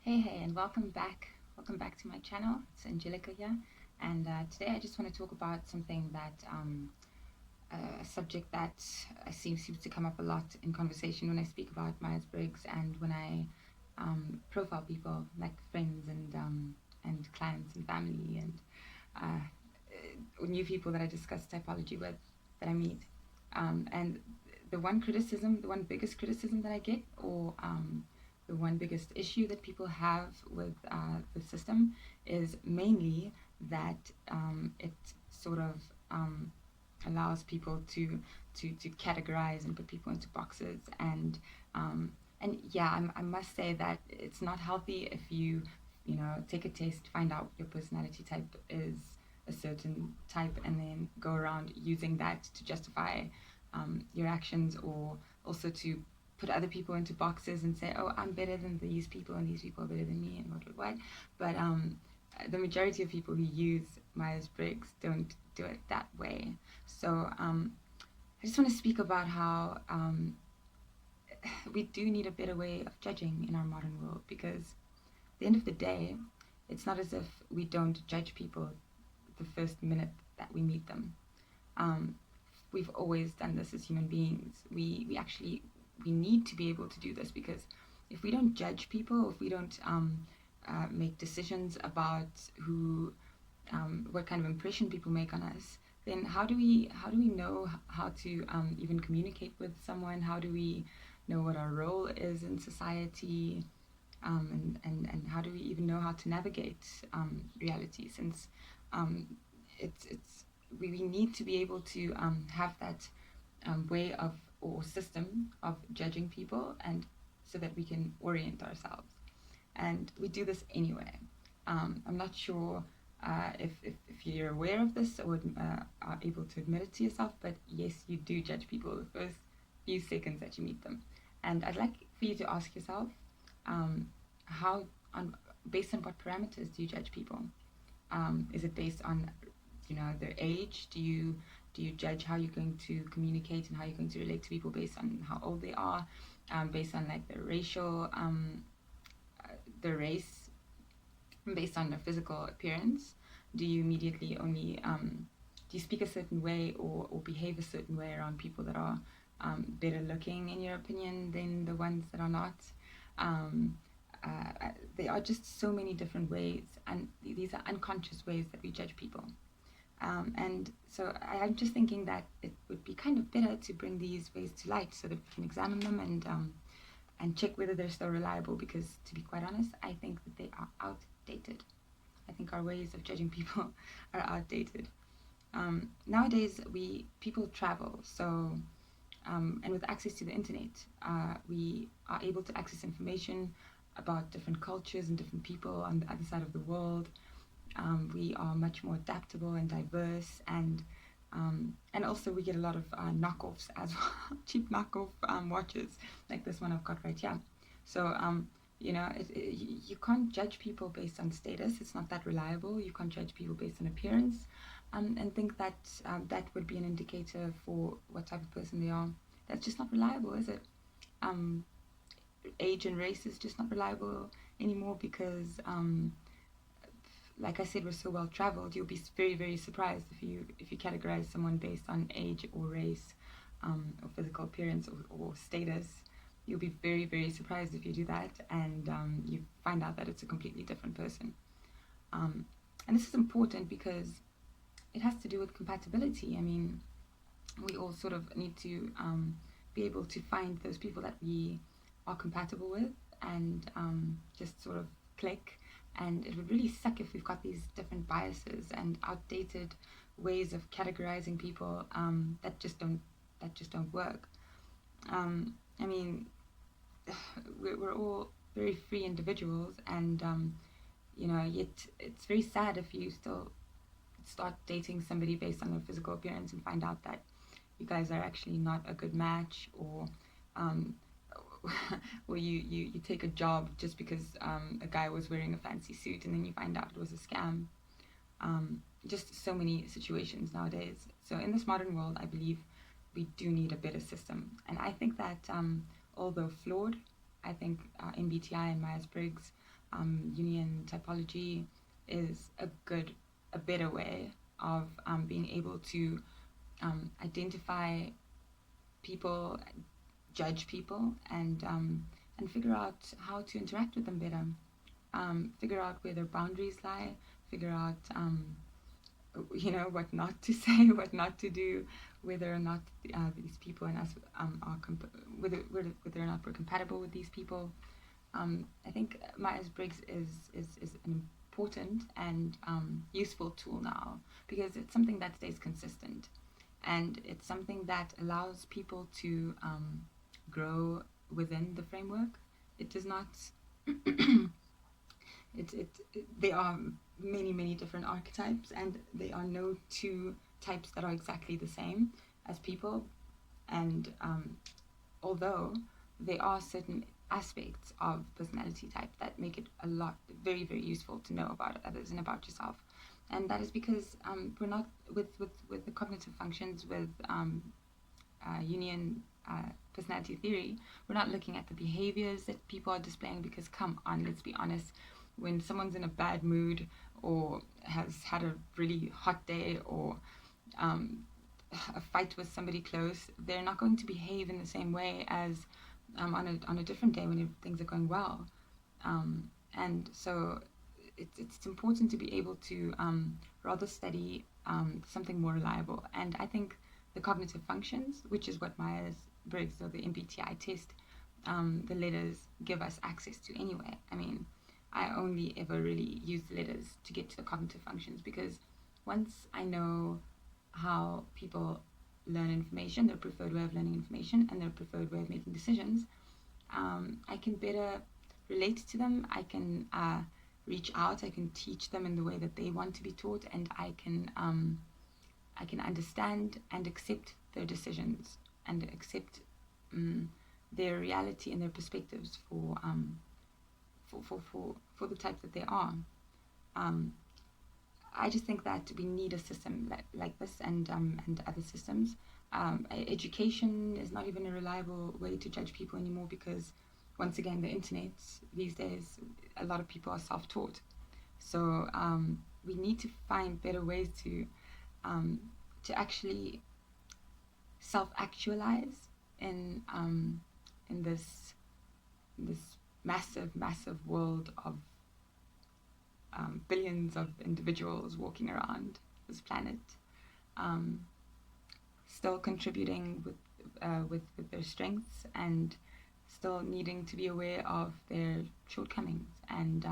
Hey, and welcome back. Welcome back to my channel. It's Angelica here, and today I just want to talk about something a subject that seems to come up a lot in conversation when I speak about Myers-Briggs and when I profile people like friends and clients and family and new people that I discuss typology with that I meet. And the one biggest criticism that I get, or the one biggest issue that people have with the system is mainly that it sort of allows people to categorize and put people into boxes and yeah, I must say that it's not healthy if you take a test, find out your personality type is a certain type, and then go around using that to justify your actions, or also to put other people into boxes and say, oh, I'm better than these people and these people are better than me and what. But the majority of people who use Myers-Briggs don't do it that way. So I just want to speak about how we do need a better way of judging in our modern world, because at the end of the day, it's not as if we don't judge people the first minute that we meet them. We've always done this as human beings. We need to be able to do this, because if we don't judge people, if we don't make decisions about what kind of impression people make on us, then how do we know how to even communicate with someone? How do we know what our role is in society? And how do we even know how to navigate reality, since we need to be able to have that way of, or system of, judging people, and so that we can orient ourselves, and we do this anyway. I'm not sure if you're aware of this, or are able to admit it to yourself, but yes, you do judge people the first few seconds that you meet them. And I'd like for you to ask yourself, how on based on what parameters do you judge people? Is it based on their age? Do you judge how you're going to communicate and how you're going to relate to people based on how old they are, based on like their race, based on their physical appearance? Do you immediately only do you speak a certain way, or behave a certain way around people that are better looking in your opinion than the ones that are not? There are just so many different ways, and these are unconscious ways that we judge people. And so I'm just thinking that it would be kind of better to bring these ways to light, so that we can examine them and check whether they're still reliable. Because, to be quite honest, I think that they are outdated. I think our ways of judging people are outdated. Nowadays, people travel, so and with access to the internet, we are able to access information about different cultures and different people on the other side of the world. We are much more adaptable and diverse, and also we get a lot of knockoffs as well, cheap knockoff watches like this one I've got right here. So you can't judge people based on status. It's not that reliable. You can't judge people based on appearance, and think that that would be an indicator for what type of person they are. That's just not reliable, is it? Age and race is just not reliable anymore, because like I said, we're so well traveled. You'll be very, very surprised if you categorize someone based on age or race, or physical appearance, or status. You'll be very, very surprised if you do that, and you find out that it's a completely different person. And this is important because it has to do with compatibility. I mean, we all sort of need to be able to find those people that we are compatible with, and just sort of click. And it would really suck if we've got these different biases and outdated ways of categorizing people that just don't work. I mean, we're all very free individuals, and yet it's very sad if you still start dating somebody based on their physical appearance and find out that you guys are actually not a good match, or or you take a job just because a guy was wearing a fancy suit, and then you find out it was a scam. Just so many situations nowadays. So in this modern world, I believe we do need a better system. And I think that although flawed, I think MBTI and Myers-Briggs union typology is a better way of being able to identify people, judge people, and figure out how to interact with them better. Figure out where their boundaries lie. Figure out what not to say, what not to do, whether or not these people and us whether or not we're compatible with these people. I think myers-briggs is an important and useful tool now, because it's something that stays consistent, and it's something that allows people to grow within the framework. It does not there are many different archetypes, and there are no two types that are exactly the same as people. And although there are certain aspects of personality type that make it very useful to know about others and about yourself, and that is because we're not with the cognitive functions, with union personality theory, we're not looking at the behaviors that people are displaying, because come on, let's be honest, when someone's in a bad mood or has had a really hot day, or a fight with somebody close, they're not going to behave in the same way as on a different day when things are going well. And so it's important to be able to rather study something more reliable. And I think the cognitive functions, which is what Myers-Briggs or the MBTI test, the letters give us access to anyway. I mean, I only ever really use the letters to get to the cognitive functions, because once I know how people learn information, their preferred way of learning information, and their preferred way of making decisions, I can better relate to them. I can reach out. I can teach them in the way that they want to be taught, and I can understand and accept their decisions, and accept their reality and their perspectives for the type that they are. I just think that we need a system like this, and other systems. Education is not even a reliable way to judge people anymore, because once again, the internet these days, a lot of people are self-taught. So we need to find better ways to actually self-actualize in this massive world of billions of individuals walking around this planet, still contributing with their strengths, and still needing to be aware of their shortcomings, and